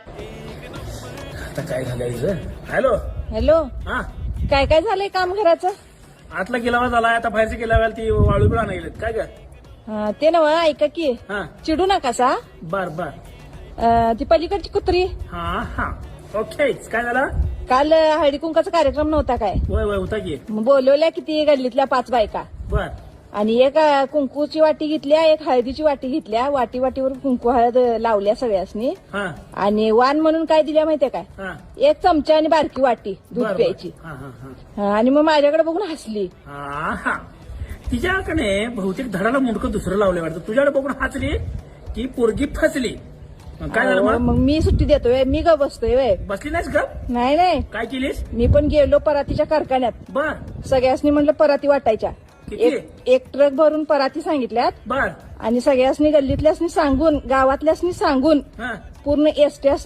आता काय झालंय? हॅलो. हॅलो. हा, काय काय झालंय काम घराचं? आतला गेला झालाय, आता बाहेरचं गेल्या ती वाळू बिळा नाही काय ग? ते नव ऐका की, हा, चिडू नका सा. बर बर. ती पलीकडची कुत्री हा हा, ओके. काय झालं? काल हळदी कुंकाचा कार्यक्रम नव्हता काय? वय वय होता की. मग बोलवल्या किती गल्लीतल्या 5 बायका बर आणि एक कुंकूची वाटी घेतल्या, एक हळदीची वाटी घेतल्या. वाटी वाटीवर कुंकू हळद लावल्या सगळ्यासनी. हा आणि वाण म्हणून काय दिल्या माहितीये काय? हा, एक चमचा आणि बारकी वाटी दूध बर, बर. प्यायची. हा हा हा आणि मग माझ्याकडे बघून हसली. हा हा. तिच्याकडे बहुतेक धडाला मुंडकं दुसरं लावलं वाटतं. तुझ्याकडे बघून हसली की पोरगी फसली. मग काय झालं? अहो, मग मी सुट्टी देतोय, मी ग बसतोय व्हय. बसली नाहीस का? नाही नाही, काय केलीस? मी पण गेलो परातीच्या कारखान्यात. बर सगळ्यासनी म्हणलं पराती वाटायच्या. किती? एक ट्रक भरून पराती सांगितल्यात बर. आणि सगळ्यासनी गल्लीतल्यासनी सांगून, गावातल्यासनी सांगून हा, पूर्ण एसट्यासनी